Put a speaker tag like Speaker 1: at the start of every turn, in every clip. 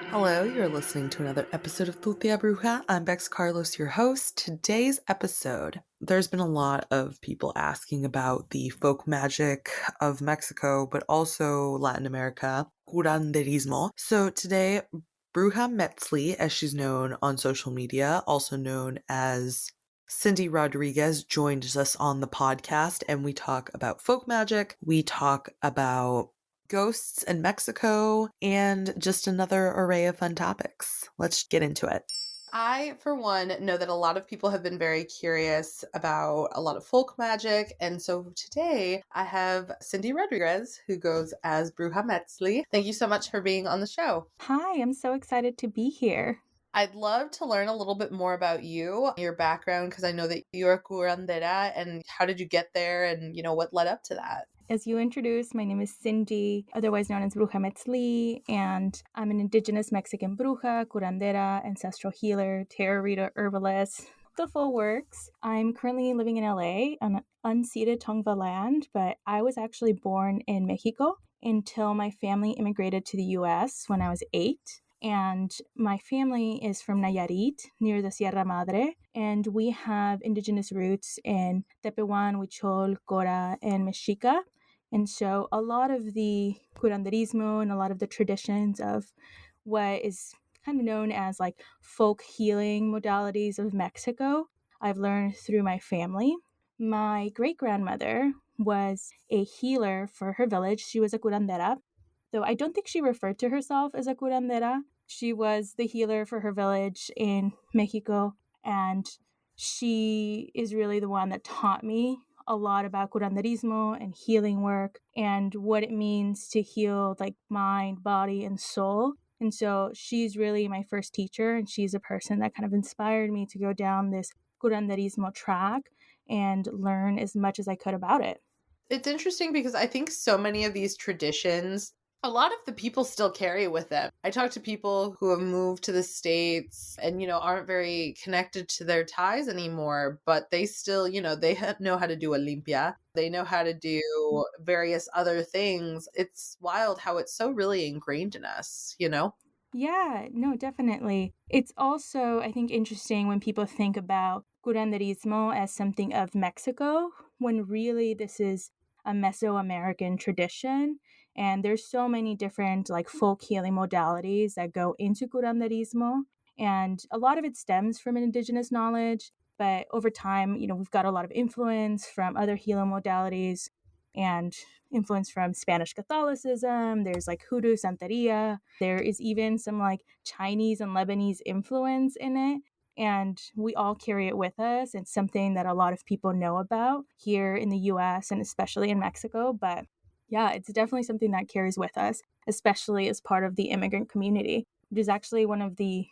Speaker 1: Hello, you're listening to another episode of Tu Tía Bruja. I'm Bex Carlos, your host. Today's episode, there's been a lot of people asking about the folk magic of Mexico, but also Latin America, curanderismo. So today, Bruja Metzli, as she's known on social media, also known as Cindy Rodriguez, joins us on the podcast, and we talk about folk magic. We talk about ghosts in Mexico, and just another array of fun topics. Let's get into it. I, for one, know that a lot of people have been very curious about a lot of folk magic, and so today I have Cindy Rodriguez, who goes as Bruja Metzli. Thank you so much for being on the show.
Speaker 2: Hi, I'm so excited to be here.
Speaker 1: I'd love to learn a little bit more about you, your background, because I know that you're a curandera, and how did you get there, and what led up to that?
Speaker 2: As you introduced, my name is Cindy, otherwise known as Bruja Metzli, and I'm an indigenous Mexican bruja, curandera, ancestral healer, tarot reader, herbalist, the full works. I'm currently living in LA on unceded Tongva land, but I was actually born in Mexico until my family immigrated to the US when I was 8. And my family is from Nayarit, near the Sierra Madre, and we have indigenous roots in Tepehuan, Huichol, Cora, and Mexica. And so a lot of the curanderismo and a lot of the traditions of what is kind of known as like folk healing modalities of Mexico, I've learned through my family. My great-grandmother was a healer for her village. She was a curandera, though I don't think she referred to herself as a curandera. She was the healer for her village in Mexico, and she is really the one that taught me a lot about curanderismo and healing work and what it means to heal like mind, body, and soul. And so she's really my first teacher, and she's a person that kind of inspired me to go down this curanderismo track and learn as much as I could about it.
Speaker 1: It's interesting because I think so many of these traditions, a lot of the people still carry with them. I talk to people who have moved to the States and, aren't very connected to their ties anymore, but they still, they know how to do a limpia. They know how to do various other things. It's wild how it's so really ingrained in us,
Speaker 2: Yeah, no, definitely. It's also, I think, interesting when people think about curanderismo as something of Mexico, when really this is a Mesoamerican tradition. And there's so many different like folk healing modalities that go into curanderismo. And a lot of it stems from indigenous knowledge. But over time, we've got a lot of influence from other healing modalities and influence from Spanish Catholicism. There's like hoodoo, Santeria. There is even some like Chinese and Lebanese influence in it. And we all carry it with us. It's something that a lot of people know about here in the US and especially in Mexico. But yeah, it's definitely something that carries with us, especially as part of the immigrant community, which is actually one of the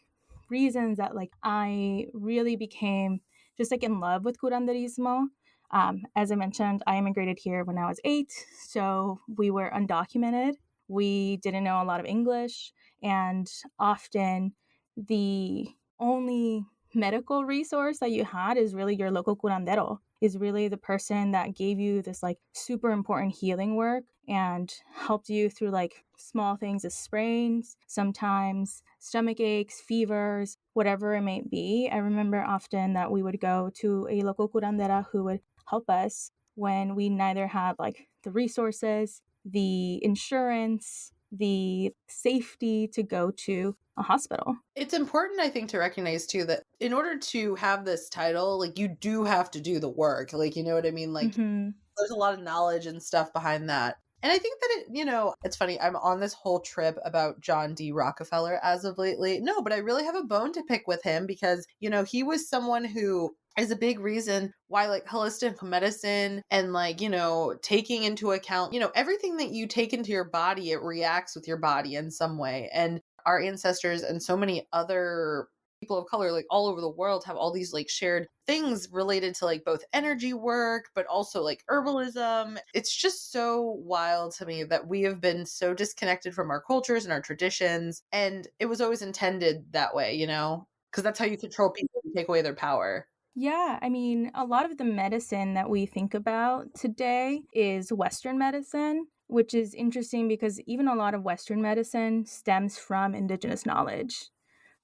Speaker 2: reasons that like I really became just like in love with curanderismo. As I mentioned, I immigrated here when I was 8, so we were undocumented. We didn't know a lot of English, and often the only medical resource that you had is really your local curandero, is really the person that gave you this like super important healing work and helped you through like small things as sprains, sometimes stomach aches, fevers, whatever it may be. I remember often that we would go to a local curandera who would help us when we neither had like the resources, the insurance, the safety to go to a hospital.
Speaker 1: It's important, I think, to recognize too that in order to have this title, like you do have to do the work. Like, you know what I mean? Like there's a lot of knowledge and stuff behind that. And I think that it's funny. I'm on this whole trip about John D. Rockefeller as of lately. No, but I really have a bone to pick with him because, he was someone who is a big reason why like holistic medicine and like, taking into account, everything that you take into your body, it reacts with your body in some way. And our ancestors and so many other people of color like all over the world have all these like shared things related to like both energy work but also like herbalism. It's just so wild to me that we have been so disconnected from our cultures and our traditions, and it was always intended that way, because that's how you control people and take away their power.
Speaker 2: Yeah, I mean, a lot of the medicine that we think about today is Western medicine, which is interesting because even a lot of Western medicine stems from indigenous knowledge,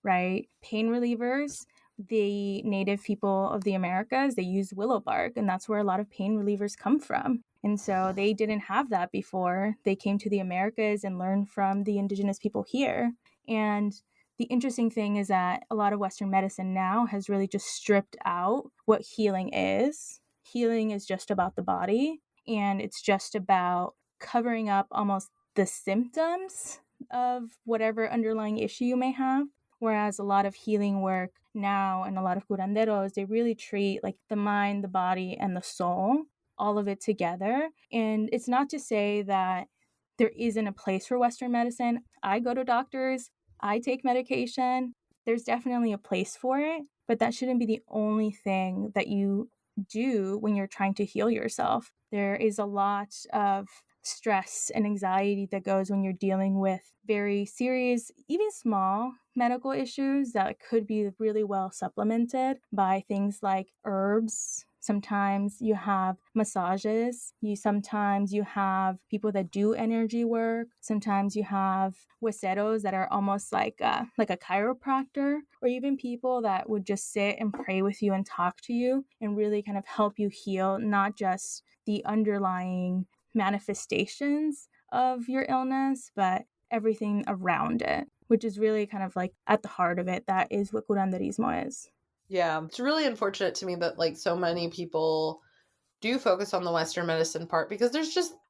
Speaker 2: right? Pain relievers, the native people of the Americas, they use willow bark, and that's where a lot of pain relievers come from. And so they didn't have that before they came to the Americas and learned from the indigenous people here. And the interesting thing is that a lot of Western medicine now has really just stripped out what healing is. Healing is just about the body, and it's just about covering up almost the symptoms of whatever underlying issue you may have. Whereas a lot of healing work now and a lot of curanderos, they really treat like the mind, the body, and the soul, all of it together. And it's not to say that there isn't a place for Western medicine. I go to doctors, I take medication. There's definitely a place for it, but that shouldn't be the only thing that you do when you're trying to heal yourself. There is a lot of stress and anxiety that goes when you're dealing with very serious, even small medical issues that could be really well supplemented by things like herbs. Sometimes you have massages. Sometimes you have people that do energy work. Sometimes you have hueseros that are almost like a chiropractor, or even people that would just sit and pray with you and talk to you and really kind of help you heal, not just the underlying manifestations of your illness, but everything around it, which is really kind of like at the heart of it. That is what curanderismo is.
Speaker 1: Yeah, it's really unfortunate to me that like so many people do focus on the Western medicine part because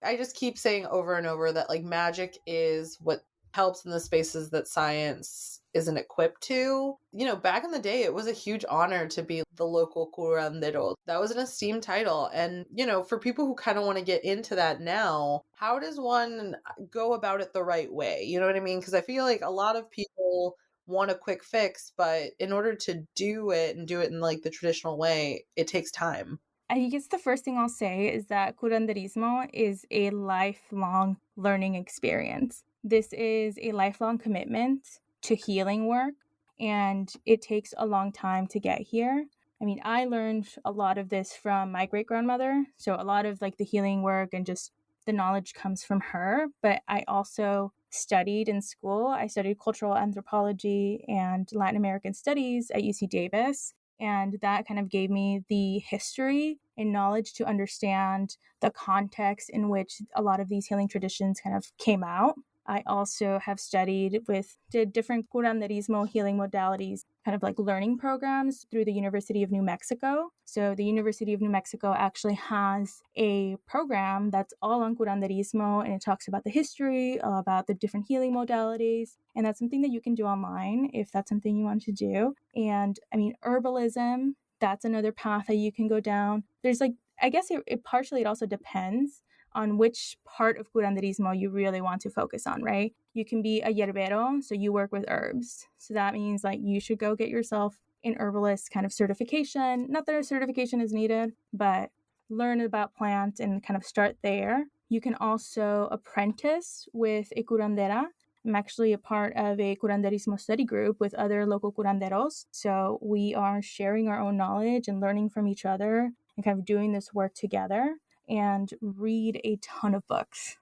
Speaker 1: I just keep saying over and over that like magic is what helps in the spaces that science isn't equipped to. You know, back in the day, it was a huge honor to be the local curandero. That was an esteemed title. And, you know, for people who kind of want to get into that now, how does one go about it the right way? You know what I mean? Because I feel like a lot of people want a quick fix, but in order to do it and do it in like the traditional way, it takes time.
Speaker 2: I guess the first thing I'll say is that curanderismo is a lifelong learning experience. This is a lifelong commitment to healing work, and it takes a long time to get here. I mean, I learned a lot of this from my great grandmother. So, a lot of like the healing work and just the knowledge comes from her. But I also studied in school. I studied cultural anthropology and Latin American studies at UC Davis. And that kind of gave me the history and knowledge to understand the context in which a lot of these healing traditions kind of came out. I also have did different curanderismo healing modalities, kind of like learning programs through the University of New Mexico. So the University of New Mexico actually has a program that's all on curanderismo, and it talks about the history, about the different healing modalities. And that's something that you can do online if that's something you want to do. And I mean, herbalism, that's another path that you can go down. There's like, I guess it also depends on which part of curanderismo you really want to focus on, right? You can be a yerbero, so you work with herbs. So that means like you should go get yourself an herbalist kind of certification. Not that a certification is needed, but learn about plants and kind of start there. You can also apprentice with a curandera. I'm actually a part of a curanderismo study group with other local curanderos. So we are sharing our own knowledge and learning from each other and kind of doing this work together, and read a ton of books.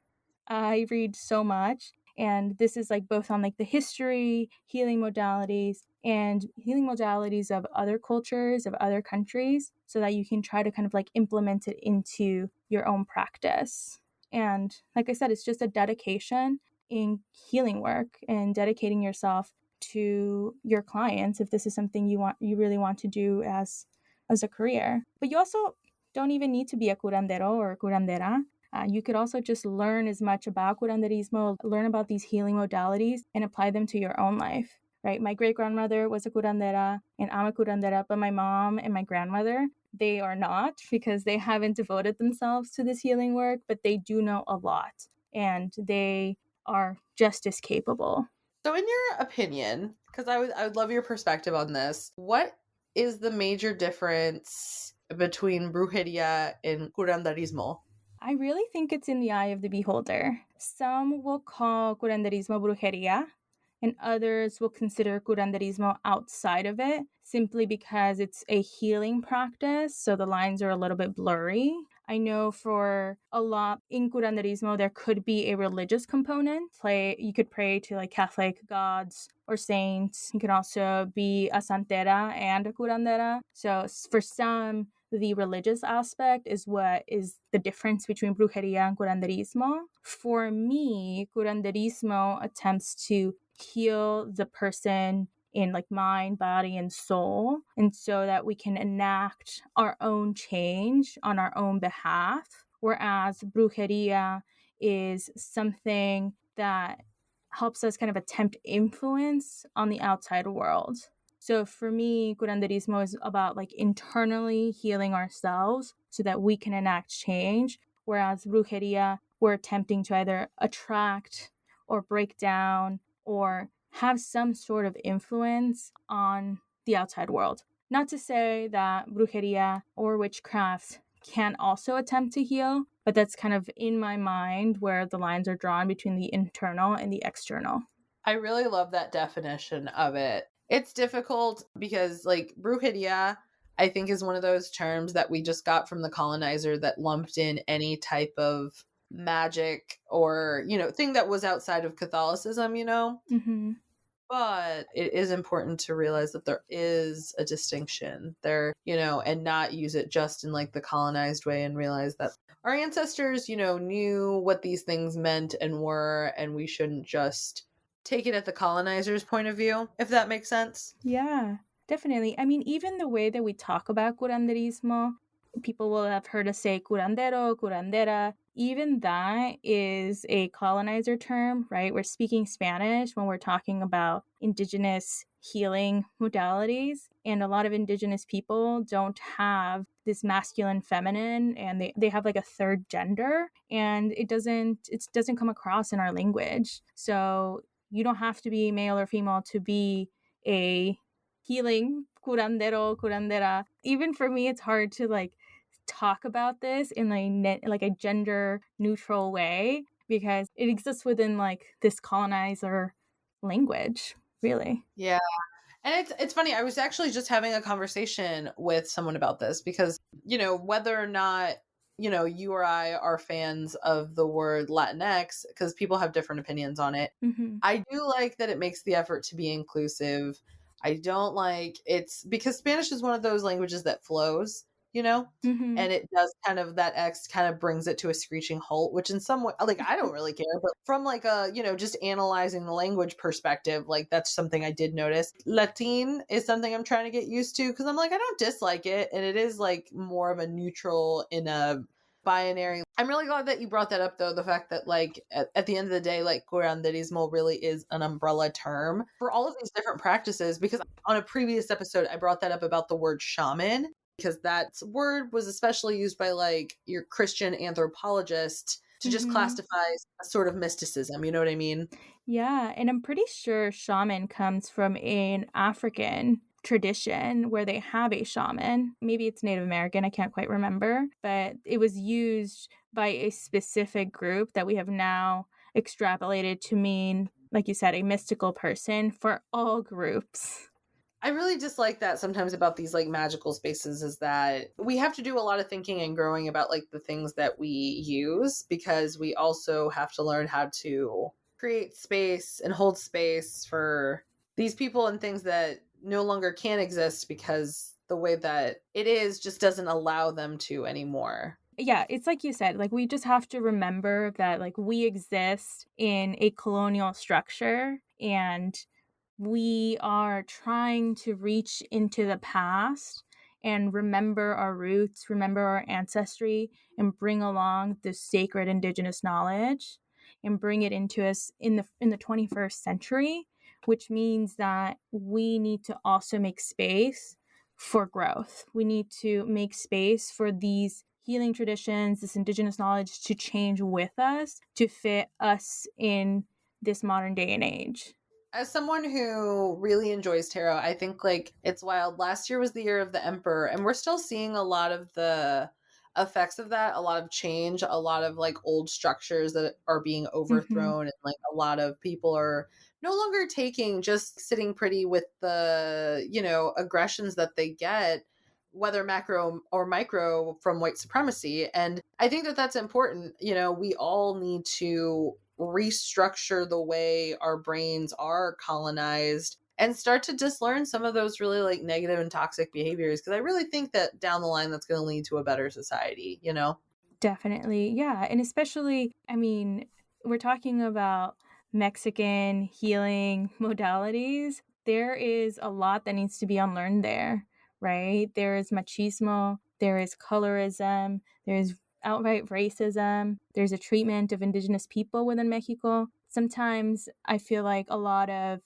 Speaker 2: I read so much, and this is like both on like the history, healing modalities of other cultures, of other countries, so that you can try to kind of like implement it into your own practice. And like I said, it's just a dedication in healing work and dedicating yourself to your clients if this is something you really want to do as a career. But you also don't even need to be a curandero or a curandera. You could also just learn as much about curanderismo, learn about these healing modalities, and apply them to your own life, right? My great grandmother was a curandera, and I'm a curandera, but my mom and my grandmother, they are not, because they haven't devoted themselves to this healing work, but they do know a lot, and they are just as capable.
Speaker 1: So, in your opinion, because I would love your perspective on this, what is the major difference between brujeria and curanderismo?
Speaker 2: I really think it's in the eye of the beholder. Some will call curanderismo brujeria, and others will consider curanderismo outside of it simply because it's a healing practice, so the lines are a little bit blurry. I know for a lot in curanderismo, there could be a religious component. You could pray to like Catholic gods or saints. You could also be a santera and a curandera. So for some, the religious aspect is what is the difference between brujeria and curanderismo. For me, curanderismo attempts to heal the person in like mind, body, and soul, and so that we can enact our own change on our own behalf. Whereas brujeria is something that helps us kind of attempt influence on the outside world. So for me, curanderismo is about like internally healing ourselves so that we can enact change. Whereas brujeria, we're attempting to either attract or break down or have some sort of influence on the outside world. Not to say that brujeria or witchcraft can also attempt to heal, but that's kind of in my mind where the lines are drawn between the internal and the external.
Speaker 1: I really love that definition of it. It's difficult because, like, brujeria, I think, is one of those terms that we just got from the colonizer that lumped in any type of magic or, thing that was outside of Catholicism.
Speaker 2: Mm-hmm.
Speaker 1: But it is important to realize that there is a distinction there, and not use it just in like the colonized way and realize that our ancestors, knew what these things meant and were, and we shouldn't just take it at the colonizer's point of view, if that makes sense.
Speaker 2: Yeah, definitely. I mean, even the way that we talk about curanderismo, people will have heard us say curandero, curandera. Even that is a colonizer term, right? We're speaking Spanish when we're talking about indigenous healing modalities. And a lot of indigenous people don't have this masculine feminine, and they have like a third gender, and it doesn't come across in our language. So you don't have to be male or female to be a healing curandero, curandera. Even for me, it's hard to like talk about this in like a gender neutral way because it exists within like this colonizer language, really.
Speaker 1: Yeah. And it's funny, I was actually just having a conversation with someone about this because, whether or not, you or I are fans of the word Latinx, because people have different opinions on it.
Speaker 2: Mm-hmm.
Speaker 1: I do like that it makes the effort to be inclusive. I don't like it's because Spanish is one of those languages that flows, you know,
Speaker 2: Mm-hmm.
Speaker 1: and it does kind of that X kind of brings it to a screeching halt, which in some way, like, I don't really care, but from like a, just analyzing the language perspective, like that's something I did notice. Latin is something I'm trying to get used to because I'm like, I don't dislike it. And it is like more of a neutral in a binary. I'm really glad that you brought that up, though. The fact that, like, at the end of the day, like, curanderismo really is an umbrella term for all of these different practices. Because on a previous episode, I brought that up about the word shaman, because that word was especially used by, like, your Christian anthropologist to just
Speaker 2: Mm-hmm.
Speaker 1: classify a sort of mysticism. You know what I mean?
Speaker 2: Yeah, and I'm pretty sure shaman comes from an African tradition where they have a shaman. Maybe it's Native American, I can't quite remember, but it was used by a specific group that we have now extrapolated to mean, like you said, a mystical person for all groups.
Speaker 1: I really dislike that sometimes about these like magical spaces is that we have to do a lot of thinking and growing about like the things that we use because we also have to learn how to create space and hold space for these people and things that no longer can exist because the way that it is just doesn't allow them to anymore.
Speaker 2: Yeah, it's like you said, like we just have to remember that like we exist in a colonial structure and we are trying to reach into the past and remember our roots, remember our ancestry, and bring along this sacred indigenous knowledge and bring it into us in the 21st century, which means that we need to also make space for growth. We need to make space for these healing traditions, this indigenous knowledge to change with us, to fit us in this modern day and age.
Speaker 1: As someone who really enjoys tarot, I think like it's wild. Last year was the year of the Emperor, and we're still seeing a lot of the effects of that, a lot of change, a lot of like old structures that are being
Speaker 2: Mhm.
Speaker 1: overthrown, and like a lot of people are no longer taking just sitting pretty with the, aggressions that they get, whether macro or micro, from white supremacy. And I think that that's important. We all need to restructure the way our brains are colonized and start to just learn some of those really like negative and toxic behaviors, because I really think that down the line that's going to lead to a better society.
Speaker 2: Definitely. Yeah. And especially, I mean, we're talking about Mexican healing modalities. There is a lot that needs to be unlearned there, right? There is machismo, there is colorism, there's outright racism, there's a treatment of indigenous people within Mexico. Sometimes I feel like a lot of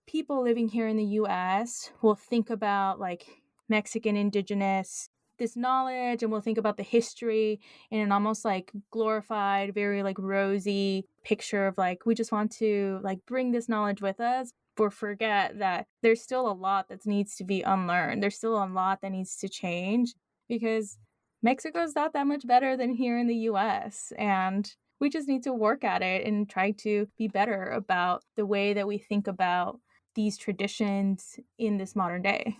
Speaker 2: people living here in the US will think about like Mexican indigenous this knowledge and we'll think about the history in an almost like glorified, very like rosy picture of like, we just want to like bring this knowledge with us, but forget that there's still a lot that needs to be unlearned. There's still a lot that needs to change because Mexico's not that much better than here in the US. And we just need to work at it and try to be better about the way that we think about these traditions in this modern day.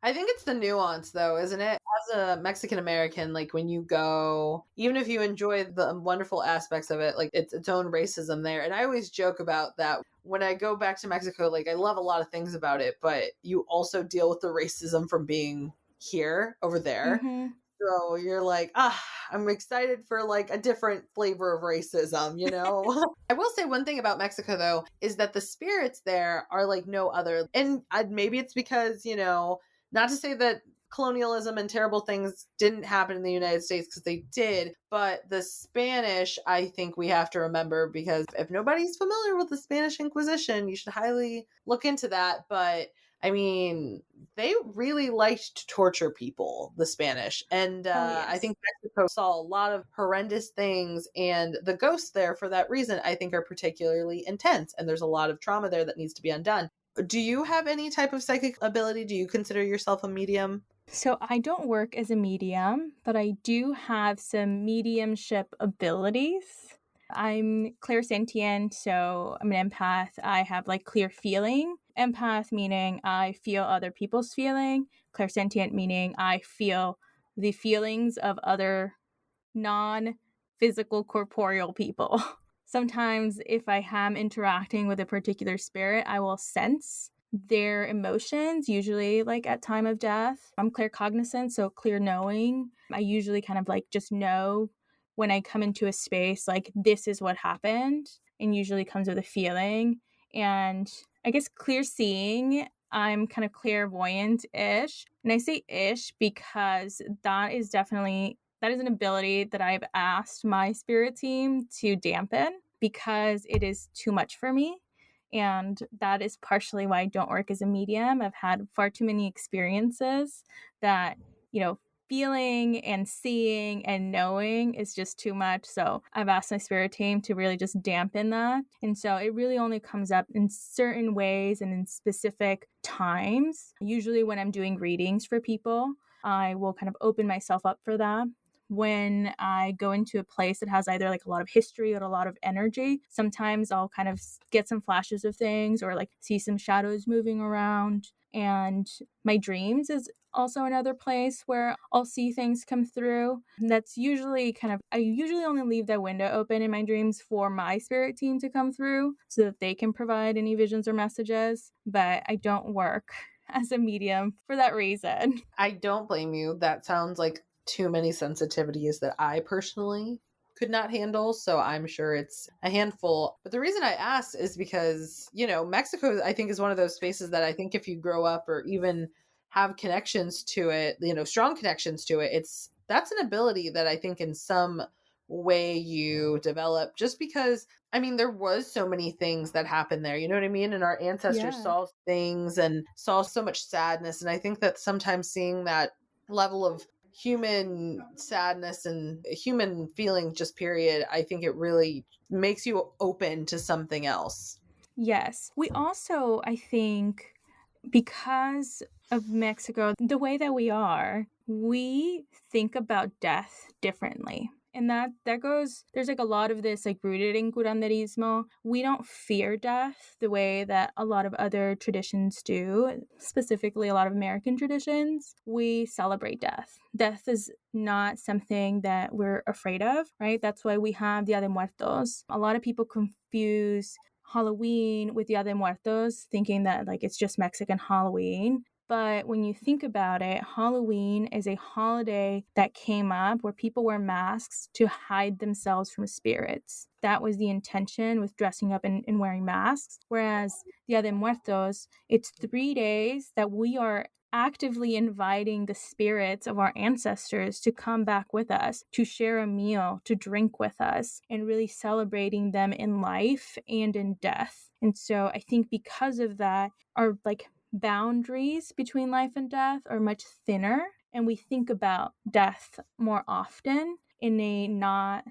Speaker 1: I think it's the nuance, though, isn't it? As a Mexican American, like when you go, even if you enjoy the wonderful aspects of it, like it's its own racism there. And I always joke about that when I go back to Mexico. Like I love a lot of things about it, but you also deal with the racism from being here over there.
Speaker 2: Mm-hmm.
Speaker 1: So you're like, I'm excited for like a different flavor of racism. I will say one thing about Mexico though is that the spirits there are like no other. And maybe it's because, not to say that colonialism and terrible things didn't happen in the United States, because they did, but the Spanish, I think we have to remember, because if nobody's familiar with the Spanish Inquisition, you should highly look into that. But I mean, they really liked to torture people, the Spanish. And
Speaker 2: Oh,
Speaker 1: I
Speaker 2: yes.
Speaker 1: think Mexico saw a lot of horrendous things. And the ghosts there, for that reason, I think are particularly intense. And there's a lot of trauma there that needs to be undone. Do you have any type of psychic ability? Do you consider yourself a medium?
Speaker 2: So I don't work as a medium, but I do have some mediumship abilities. I'm clairsentient, so I'm an empath. I have like clear feeling. Empath meaning I feel other people's feeling. Clairsentient meaning I feel the feelings of other non physical corporeal people. Sometimes, if I am interacting with a particular spirit, I will sense their emotions, usually like at time of death. I'm claircognizant, so clear knowing. I usually kind of like just know when I come into a space, like this is what happened, and usually comes with a feeling. And I guess clear seeing, I'm kind of clairvoyant ish. And I say ish because that is an ability that I've asked my spirit team to dampen because it is too much for me. And that is partially why I don't work as a medium. I've had far too many experiences that, you know, feeling and seeing and knowing is just too much. So I've asked my spirit team to really just dampen that. And so it really only comes up in certain ways and in specific times. Usually when I'm doing readings for people, I will kind of open myself up for that. When I go into a place that has either like a lot of history or a lot of energy, sometimes I'll kind of get some flashes of things or like see some shadows moving around. And my dreams is also another place where I'll see things come through. That's usually I usually only leave that window open in my dreams for my spirit team to come through so that they can provide any visions or messages. But I don't work as a medium for that reason.
Speaker 1: I don't blame you. That sounds like too many sensitivities that I personally could not handle. So I'm sure it's a handful. But the reason I asked is because, Mexico, I think, is one of those spaces that I think if you grow up or even have connections to it, strong connections to it, that's an ability that I think in some way you develop, just because I mean there was so many things that happened there, you know what I mean, and our ancestors
Speaker 2: Yeah.
Speaker 1: saw things and saw so much sadness. And I think that sometimes seeing that level of human sadness and human feeling, just period, I think it really makes you open to something else.
Speaker 2: Yes. We also, I think, because of Mexico, the way that we are, we think about death differently. And that goes, there's like a lot of this like rooted in curanderismo. We don't fear death the way that a lot of other traditions do, specifically a lot of American traditions. We celebrate death. Death is not something that we're afraid of, right? That's why we have Dia de Muertos. A lot of people confuse Halloween with Dia de Muertos, thinking that like it's just Mexican Halloween. But when you think about it, Halloween is a holiday that came up where people wear masks to hide themselves from spirits. That was the intention with dressing up and wearing masks. Whereas Dia de Muertos, it's 3 days that we are actively inviting the spirits of our ancestors to come back with us, to share a meal, to drink with us, and really celebrating them in life and in death. And so I think because of that, our like boundaries between life and death are much thinner, and we think about death more often in a not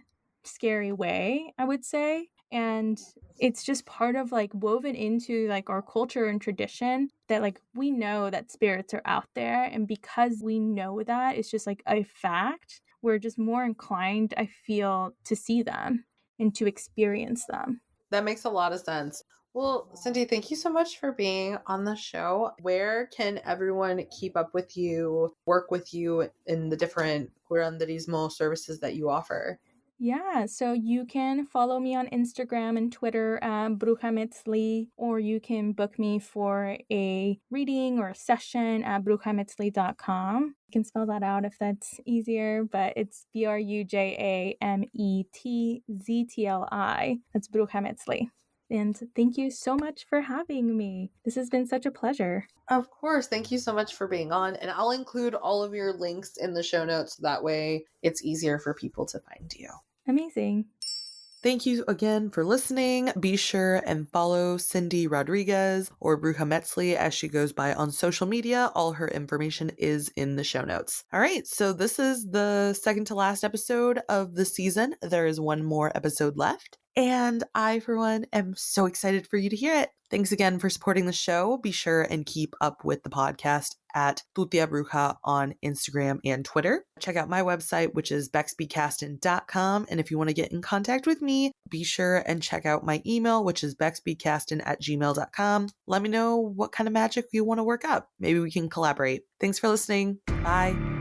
Speaker 2: scary way, I would say. And it's just part of like woven into like our culture and tradition that like we know that spirits are out there, and because we know that it's just like a fact, we're just more inclined, I feel, to see them and to experience them.
Speaker 1: That makes a lot of sense. Well, Cindy, thank you so much for being on the show. Where can everyone keep up with you, work with you in the different curanderismo services that you offer?
Speaker 2: Yeah, so you can follow me on Instagram and Twitter at Bruja Metzli, or you can book me for a reading or a session at brujametzli.com. You can spell that out if that's easier, but it's BRUJAMETZTLI. That's Bruja Metzli. And thank you so much for having me. This has been such a pleasure.
Speaker 1: Of course. Thank you so much for being on. And I'll include all of your links in the show notes. So that way it's easier for people to find you.
Speaker 2: Amazing.
Speaker 1: Thank you again for listening. Be sure and follow Cindy Rodriguez or Bruja Metzli as she goes by on social media. All her information is in the show notes. All right, so this is the second to last episode of the season. There is one more episode left. And I, for one, am so excited for you to hear it. Thanks again for supporting the show. Be sure and keep up with the podcast at Tutia Bruja on Instagram and Twitter. Check out my website, which is bexbycaston.com. And if you want to get in contact with me, be sure and check out my email, which is bexbycaston@gmail.com. Let me know what kind of magic you want to work up. Maybe we can collaborate. Thanks for listening. Bye.